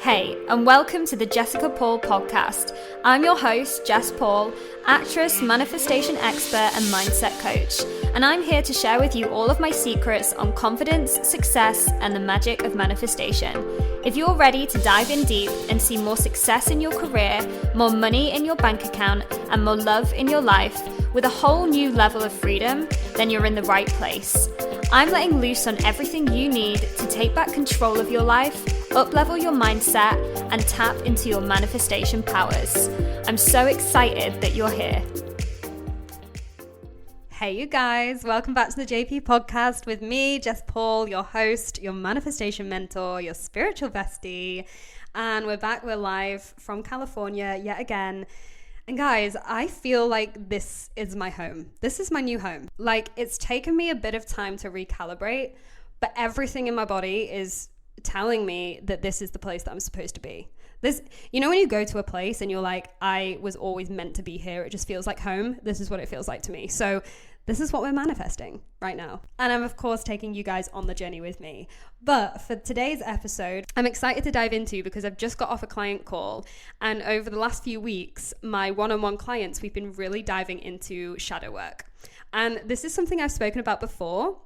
Hey, and welcome to the Jessica Paul podcast. I'm your host, Jess Paul, actress, manifestation expert, and mindset coach. And I'm here to share with you all of my secrets on confidence, success, and the magic of manifestation. If you're ready to dive in deep and see more success in your career, more money in your bank account, and more love in your life with a whole new level of freedom, then you're in the right place. I'm letting loose on everything you need to take back control of your life, up-level your mindset, and tap into your manifestation powers. I'm so excited that you're here. Hey you guys, welcome back to the JP podcast with me, Jess Paul, your host, your manifestation mentor, your spiritual bestie. And we're back, we're live from California yet again. And guys, I feel like this is my home. This is my new home. Like, it's taken me a bit of time to recalibrate, but everything in my body is telling me that this is the place that I'm supposed to be. This, you know, when you go to a place and you're like, I was always meant to be here. It just feels like home. This is what it feels like to me. So this is what we're manifesting right now. And I'm, of course, taking you guys on the journey with me. But for today's episode, I'm excited to dive into because I've just got off a client call. And over the last few weeks, my one-on-one clients, we've been really diving into shadow work. And this is something I've spoken about before.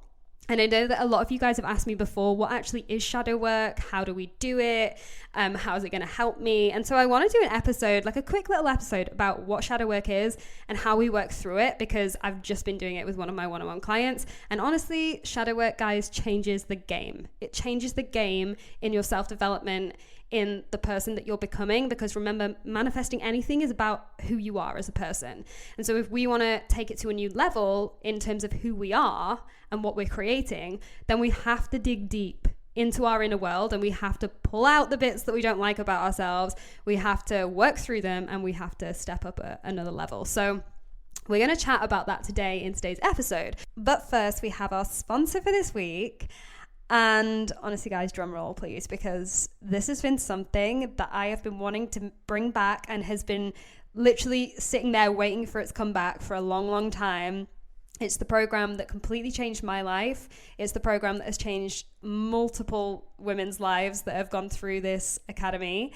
And I know that a lot of you guys have asked me before, what actually is shadow work? How do we do it? How is it going to help me? And so I want to do an episode, like a quick little episode about what shadow work is and how we work through it, because I've just been doing it with one of my one-on-one clients. And honestly, shadow work, guys, changes the game. It changes the game in your self-development, in the person that you're becoming, because remember, manifesting anything is about who you are as a person. And so if we want to take it to a new level in terms of who we are and what we're creating, then we have to dig deep into our inner world, and we have to pull out the bits that we don't like about ourselves. We have to work through them, and we have to step up another level. So we're going to chat about that today in today's episode. But first, we have our sponsor for this week. And honestly, guys, drum roll, please, because this has been something that I have been wanting to bring back and has been literally sitting there waiting for its comeback for a long, long time. It's the program that completely changed my life. It's the program that has changed multiple women's lives that have gone through this academy.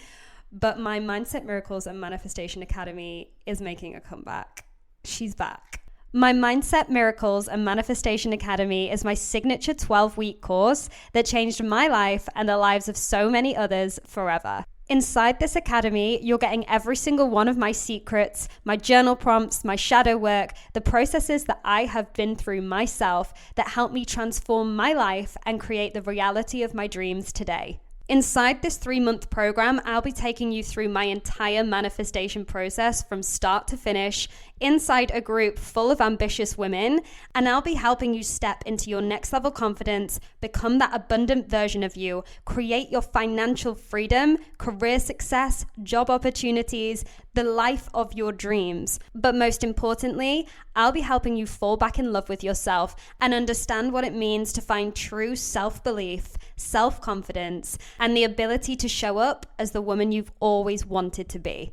But my Mindset Miracles and Manifestation Academy is making a comeback. She's back. My Mindset Miracles and Manifestation Academy is my signature 12-week course that changed my life and the lives of so many others forever. Inside this academy, you're getting every single one of my secrets, my journal prompts, my shadow work, the processes that I have been through myself that help me transform my life and create the reality of my dreams today. Inside this 3-month program, I'll be taking you through my entire manifestation process from start to finish inside a group full of ambitious women, and I'll be helping you step into your next level confidence, become that abundant version of you, create your financial freedom, career success, job opportunities, the life of your dreams. But most importantly, I'll be helping you fall back in love with yourself and understand what it means to find true self-belief, self-confidence, and the ability to show up as the woman you've always wanted to be.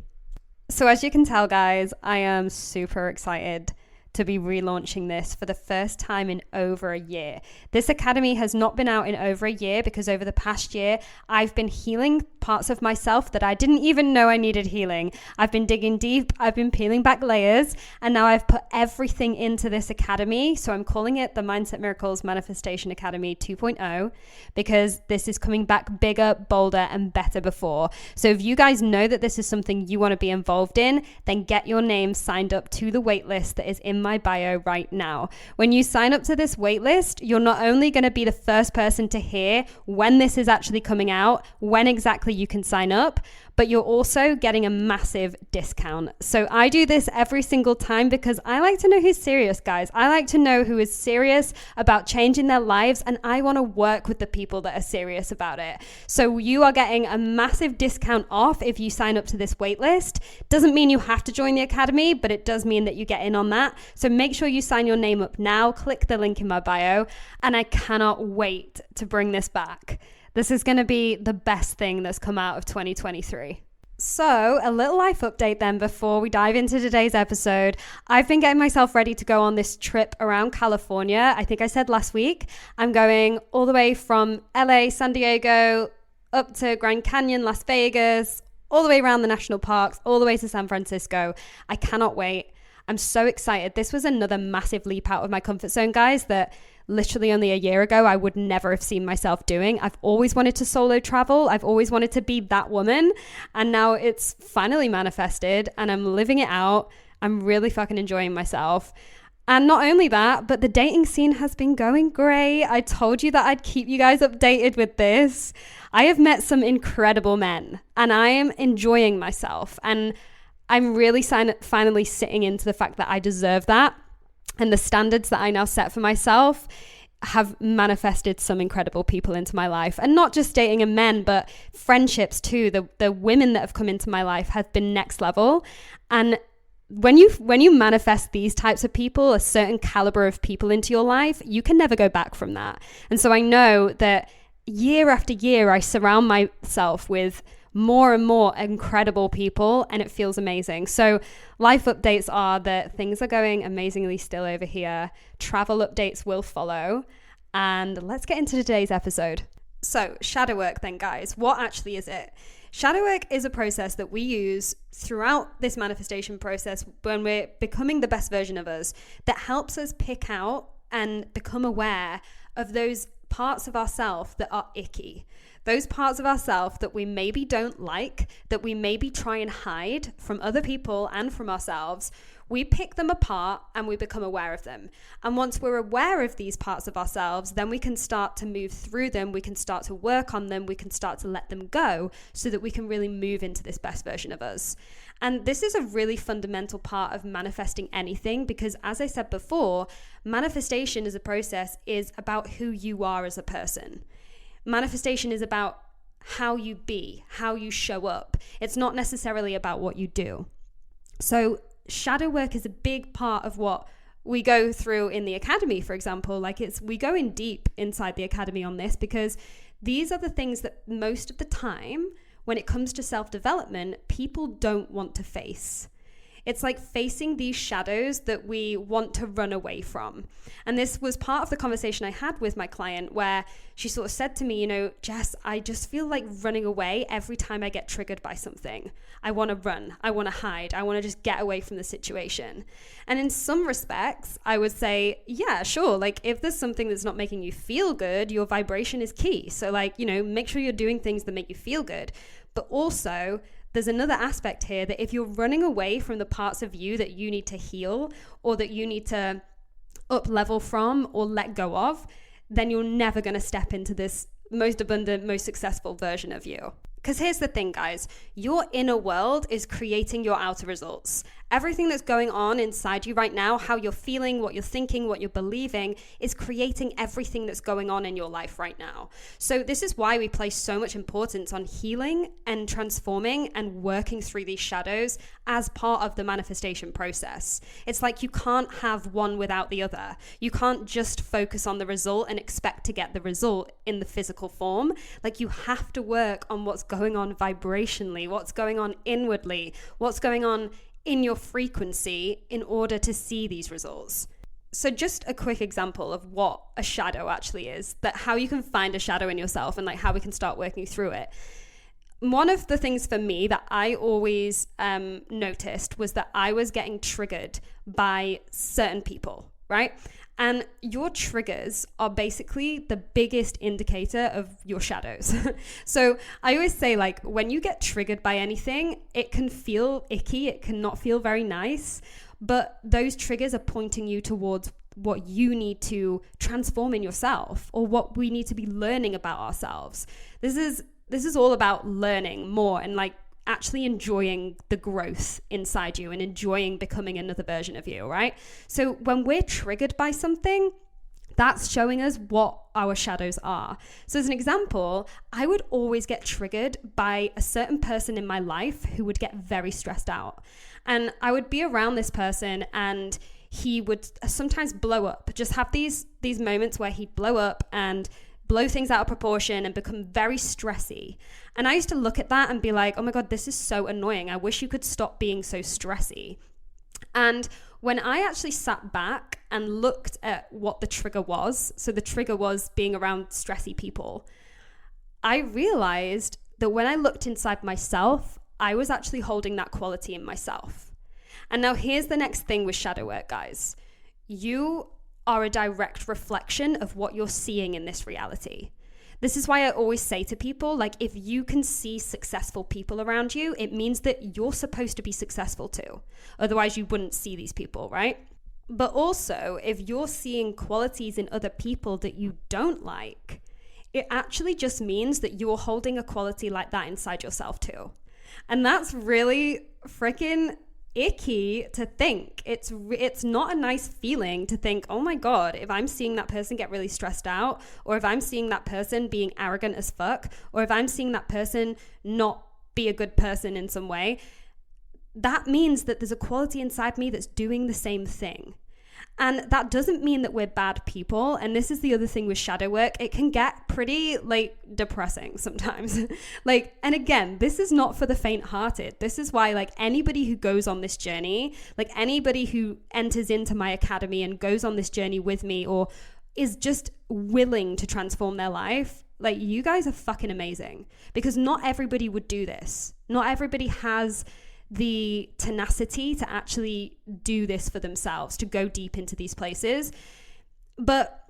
So as you can tell, guys, I am super excited to be relaunching this for the first time in over a year. This academy has not been out in over a year because over the past year, I've been healing parts of myself that I didn't even know I needed healing. I've been digging deep, I've been peeling back layers, and now I've put everything into this academy. So I'm calling it the Mindset Miracles Manifestation Academy 2.0 because this is coming back bigger, bolder, and better before. So if you guys know that this is something you want to be involved in, then get your name signed up to the waitlist that is in my bio right now. When you sign up to this waitlist, you're not only going to be the first person to hear when this is actually coming out, when exactly you can sign up, but you're also getting a massive discount. So I do this every single time because I like to know who's serious, guys. I like to know who is serious about changing their lives, and I want to work with the people that are serious about it. So you are getting a massive discount off if you sign up to this waitlist. Doesn't mean you have to join the academy, but it does mean that you get in on that. So make sure you sign your name up now. Click the link in my bio, and I cannot wait to bring this back. This is going to be the best thing that's come out of 2023. So a little life update then before we dive into today's episode. I've been getting myself ready to go on this trip around California. I think I said last week, I'm going all the way from LA, San Diego, up to Grand Canyon, Las Vegas, all the way around the national parks, all the way to San Francisco. I cannot wait. I'm so excited. This was another massive leap out of my comfort zone, guys, that literally only a year ago I would never have seen myself doing. I've always wanted to solo travel. I've always wanted to be that woman. And now it's finally manifested and I'm living it out. I'm really fucking enjoying myself. And not only that, but the dating scene has been going great. I told you that I'd keep you guys updated with this. I have met some incredible men and I am enjoying myself. And I'm really finally sitting into the fact that I deserve that. And the standards that I now set for myself have manifested some incredible people into my life. And not just dating and men, but friendships too. The women that have come into my life have been next level. And when you manifest these types of people, a certain caliber of people into your life, you can never go back from that. And so I know that year after year, I surround myself with more and more incredible people and it feels amazing. So life updates are that things are going amazingly still over here. Travel updates will follow. And let's get into today's episode. So shadow work then, guys, what actually is it? Shadow work is a process that we use throughout this manifestation process when we're becoming the best version of us that helps us pick out and become aware of those parts of ourselves that are icky. Those parts of ourselves that we maybe don't like, that we maybe try and hide from other people and from ourselves, we pick them apart and we become aware of them. And once we're aware of these parts of ourselves, then we can start to move through them, we can start to work on them, we can start to let them go so that we can really move into this best version of us. And this is a really fundamental part of manifesting anything because, as I said before, manifestation as a process is about who you are as a person. Manifestation is about how you be, how you show up. It's not necessarily about what you do. So shadow work is a big part of what we go through in the academy, for example. We go in deep inside the academy on this because these are the things that most of the time, when it comes to self-development, people don't want to face. It's like facing these shadows that we want to run away from. And this was part of the conversation I had with my client where she sort of said to me, Jess, I just feel like running away every time I get triggered by something. I want to run. I want to hide. I want to just get away from the situation. And in some respects, I would say, yeah, sure. If there's something that's not making you feel good, your vibration is key. So make sure you're doing things that make you feel good. But also, there's another aspect here that if you're running away from the parts of you that you need to heal or that you need to up level from or let go of, then you're never going to step into this most abundant, most successful version of you. Because here's the thing, guys, your inner world is creating your outer results. Everything that's going on inside you right now, how you're feeling, what you're thinking, what you're believing, is creating everything that's going on in your life right now. So this is why we place so much importance on healing and transforming and working through these shadows as part of the manifestation process. It's like you can't have one without the other. You can't just focus on the result and expect to get the result in the physical form. You have to work on what's going on vibrationally, what's going on inwardly, what's going on in your frequency in order to see these results. So just a quick example of what a shadow actually is, that how you can find a shadow in yourself and how we can start working through it. One of the things for me that I always noticed was that I was getting triggered by certain people, right? And your triggers are basically the biggest indicator of your shadows. So I always say, when you get triggered by anything, it can feel icky. It cannot feel very nice. But those triggers are pointing you towards what you need to transform in yourself or what we need to be learning about ourselves. This is all about learning more and actually enjoying the growth inside you and enjoying becoming another version of you, right? So when we're triggered by something, that's showing us what our shadows are. So as an example, I would always get triggered by a certain person in my life who would get very stressed out. And I would be around this person and he would sometimes blow up, just have these moments where he'd blow up and blow things out of proportion and become very stressy. And I used to look at that and be like, oh my God, this is so annoying. I wish you could stop being so stressy. And when I actually sat back and looked at what the trigger was, so the trigger was being around stressy people, I realized that when I looked inside myself, I was actually holding that quality in myself. And now here's the next thing with shadow work, guys. You are a direct reflection of what you're seeing in this reality. This is why I always say to people, like, if you can see successful people around you, it means that you're supposed to be successful too. Otherwise, you wouldn't see these people, right? But also, if you're seeing qualities in other people that you don't like, it actually just means that you're holding a quality like that inside yourself too. And that's really freaking icky to think. It's not a nice feeling to think, oh my God, if I'm seeing that person get really stressed out, or if I'm seeing that person being arrogant as fuck, or if I'm seeing that person not be a good person in some way, that means that there's a quality inside me that's doing the same thing. And that doesn't mean that we're bad people. And this is the other thing with shadow work. It can get pretty depressing sometimes. And again, this is not for the faint-hearted. This is why anybody who goes on this journey, anybody who enters into my academy and goes on this journey with me, or is just willing to transform their life, you guys are fucking amazing, because not everybody would do this. Not everybody has the tenacity to actually do this for themselves, to go deep into these places. But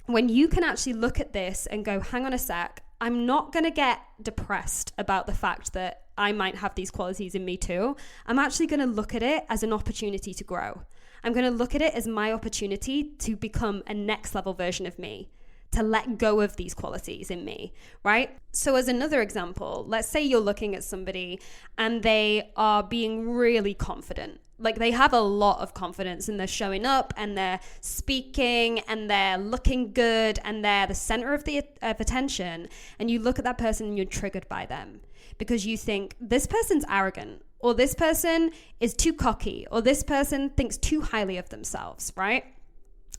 when you can actually look at this and go, hang on a sec, I'm not going to get depressed about the fact that I might have these qualities in me too. I'm actually going to look at it as an opportunity to grow. I'm going to look at it as my opportunity to become a next level version of me, to let go of these qualities in me, right? So as another example, let's say you're looking at somebody and they are being really confident. They have a lot of confidence, and they're showing up and they're speaking and they're looking good and they're the center of attention. And you look at that person and you're triggered by them because you think this person's arrogant, or this person is too cocky, or this person thinks too highly of themselves, right?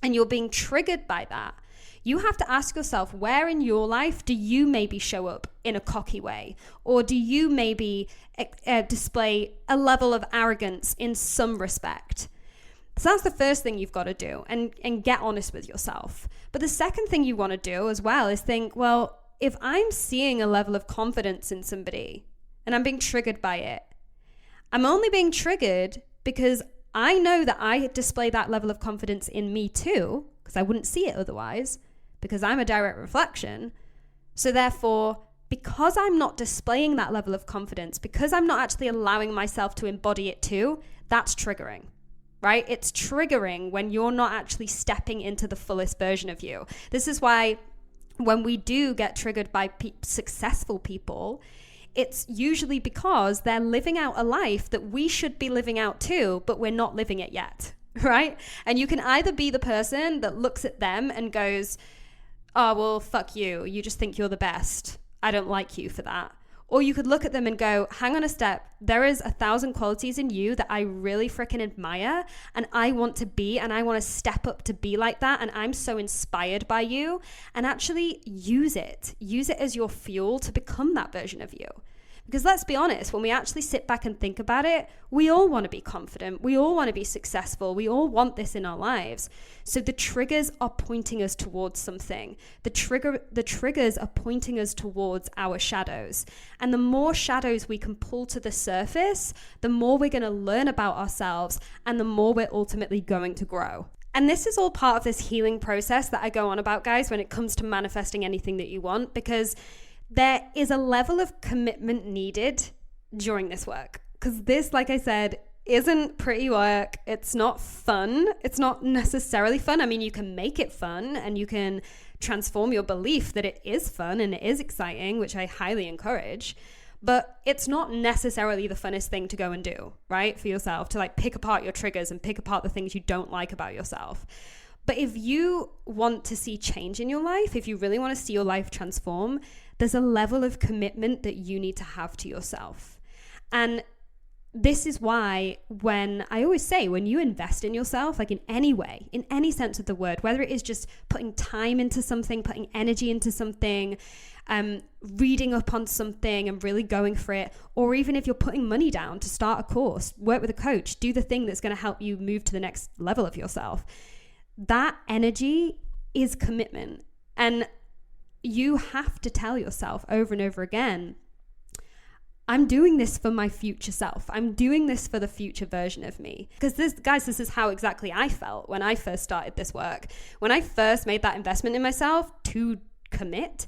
And you're being triggered by that. You have to ask yourself, where in your life do you maybe show up in a cocky way? Or do you maybe display a level of arrogance in some respect? So that's the first thing you've got to do, and get honest with yourself. But the second thing you want to do as well is think, well, if I'm seeing a level of confidence in somebody and I'm being triggered by it, I'm only being triggered because I know that I display that level of confidence in me too, because I wouldn't see it otherwise, because I'm a direct reflection. So therefore, because I'm not displaying that level of confidence, because I'm not actually allowing myself to embody it too, that's triggering, right? It's triggering when you're not actually stepping into the fullest version of you. This is why when we do get triggered by successful people, it's usually because they're living out a life that we should be living out too, but we're not living it yet, right? And you can either be the person that looks at them and goes, oh, well, fuck you. You just think you're the best. I don't like you for that. Or you could look at them and go, hang on a step. There is 1,000 qualities in you that I really freaking admire, and I want to be, and I want to step up to be like that. And I'm so inspired by you, and actually use it. Use it as your fuel to become that version of you. Because let's be honest, when we actually sit back and think about it, we all want to be confident. We all want to be successful. We all want this in our lives. So the triggers are pointing us towards something. The triggers are pointing us towards our shadows. And the more shadows we can pull to the surface, the more we're going to learn about ourselves, and the more we're ultimately going to grow. And this is all part of this healing process that I go on about, guys, when it comes to manifesting anything that you want, because there is a level of commitment needed during this work. Because this, like I said, isn't pretty work. It's not fun. It's not necessarily fun. I mean, you can make it fun, and you can transform your belief that it is fun and it is exciting, which I highly encourage. But it's not necessarily the funnest thing to go and do, right? For yourself, to pick apart your triggers and pick apart the things you don't like about yourself. But if you want to see change in your life, if you really want to see your life transform, there's a level of commitment that you need to have to yourself. And this is why when I always say, when you invest in yourself, in any way, in any sense of the word, whether it is just putting time into something, putting energy into something, reading up on something and really going for it, or even if you're putting money down to start a course, work with a coach, do the thing that's going to help you move to the next level of yourself, that energy is commitment. And you have to tell yourself over and over again, I'm doing this for my future self. I'm doing this for the future version of me. Because this is how exactly I felt when I first started this work. When I first made that investment in myself to commit,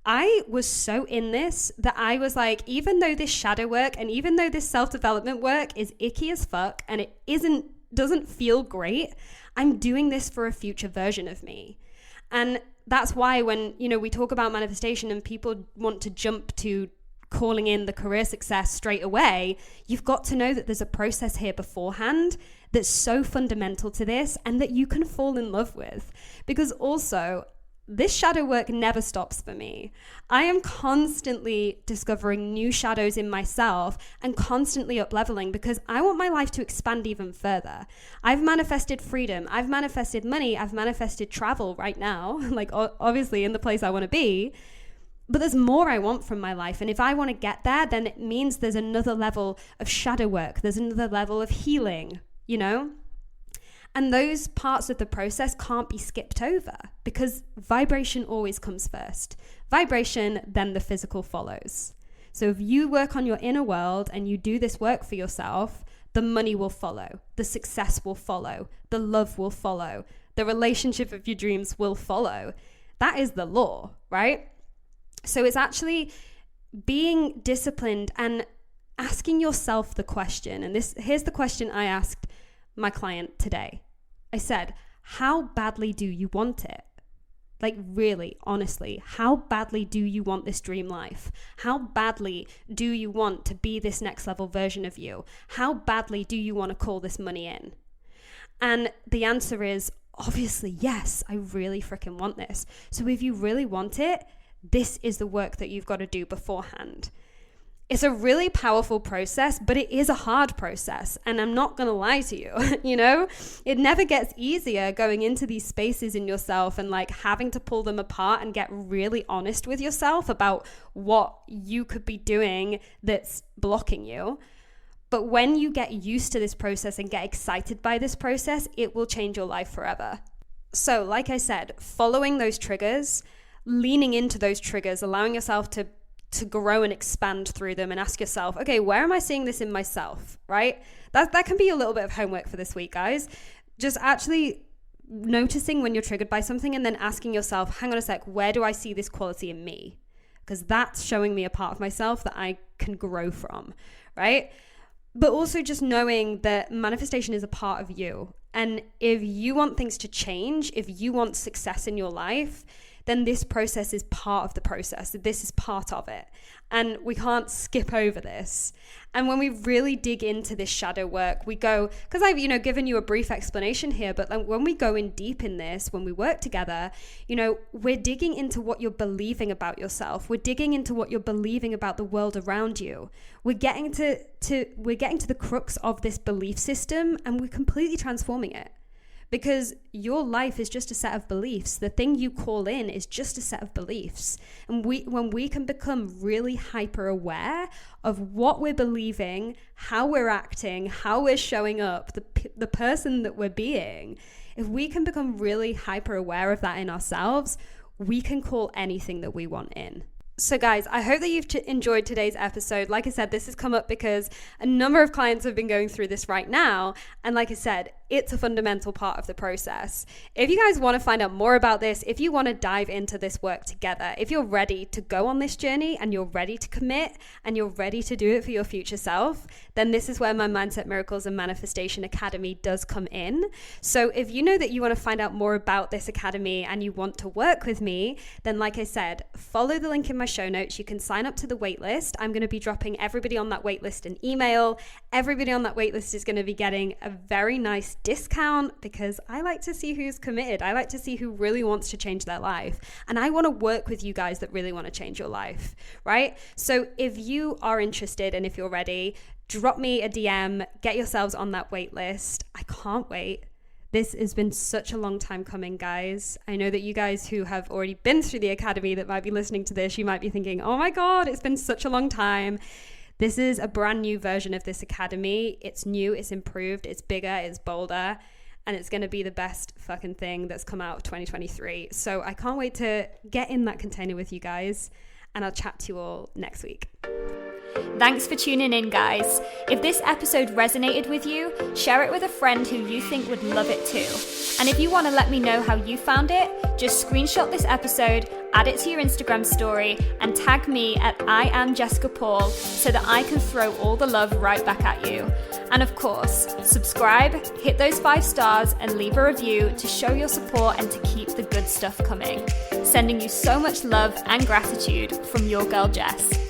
I was so in this that I was like, even though this shadow work and even though this self-development work is icky as fuck and it doesn't feel great, I'm doing this for a future version of me. And that's why when, we talk about manifestation and people want to jump to calling in the career success straight away, you've got to know that there's a process here beforehand that's so fundamental to this and that you can fall in love with. Because also, this shadow work never stops for me. I am constantly discovering new shadows in myself and constantly up-leveling because I want my life to expand even further. I've manifested freedom. I've manifested money. I've manifested travel right now, like obviously in the place I want to be. But there's more I want from my life. And if I want to get there, then it means there's another level of shadow work. There's another level of healing, And those parts of the process can't be skipped over because vibration always comes first. Vibration, then the physical follows. So if you work on your inner world and you do this work for yourself, the money will follow, the success will follow, the love will follow, the relationship of your dreams will follow. That is the law, right? So it's actually being disciplined and asking yourself the question. And here's the question I asked my client today. I said, how badly do you want it? Like really, honestly, how badly do you want this dream life? How badly do you want to be this next level version of you? How badly do you want to call this money in? And the answer is obviously, yes, I really freaking want this. So if you really want it, this is the work that you've got to do beforehand. It's a really powerful process, but it is a hard process. And I'm not going to lie to you, it never gets easier going into these spaces in yourself and like having to pull them apart and get really honest with yourself about what you could be doing that's blocking you. But when you get used to this process and get excited by this process, it will change your life forever. So like I said, following those triggers, leaning into those triggers, allowing yourself to grow and expand through them and ask yourself, okay, where am I seeing this in myself, right? That can be a little bit of homework for this week, guys. Just actually noticing when you're triggered by something and then asking yourself, hang on a sec, where do I see this quality in me? Because that's showing me a part of myself that I can grow from, right? But also just knowing that manifestation is a part of you. And if you want things to change, if you want success in your life, then this process is part of the process. This is part of it. And we can't skip over this. And when we really dig into this shadow work, we go, because I've, given you a brief explanation here, but when we go in deep in this, when we work together, we're digging into what you're believing about yourself. We're digging into what you're believing about the world around you. We're getting to the crux of this belief system and we're completely transforming it. Because your life is just a set of beliefs. The thing you call in is just a set of beliefs. And when we can become really hyper aware of what we're believing, how we're acting, how we're showing up, the person that we're being, if we can become really hyper aware of that in ourselves, we can call anything that we want in. So guys, I hope that you've enjoyed today's episode. Like I said, this has come up because a number of clients have been going through this right now. And like I said, it's a fundamental part of the process. If you guys want to find out more about this, if you want to dive into this work together, if you're ready to go on this journey and you're ready to commit and you're ready to do it for your future self, then this is where my Mindset Miracles and Manifestation Academy does come in. So if you know that you want to find out more about this academy and you want to work with me, then like I said, follow the link in my show notes. You can sign up to the waitlist. I'm going to be dropping everybody on that waitlist an email. Everybody on that waitlist is going to be getting a very nice discount because I like to see who's committed. I like to see who really wants to change their life. And I want to work with you guys that really want to change your life, right? So if you are interested and if you're ready, drop me a DM, get yourselves on that wait list. I can't wait. This has been such a long time coming, guys. I know that you guys who have already been through the academy that might be listening to this, you might be thinking, oh my God, it's been such a long time. This is a brand new version of this academy. It's new, it's improved, it's bigger, it's bolder. and it's going to be the best fucking thing that's come out of 2023. So I can't wait to get in that container with you guys, and I'll chat to you all next week. Thanks for tuning in, guys. If this episode resonated with you, share it with a friend who you think would love it too. And if you want to let me know how you found it, just screenshot this episode, add it to your Instagram story, and tag me at I am Jessica Paul so that I can throw all the love right back at you. And of course, subscribe, hit those 5 stars, and leave a review to show your support and to keep the good stuff coming. Sending you so much love and gratitude from your girl Jess.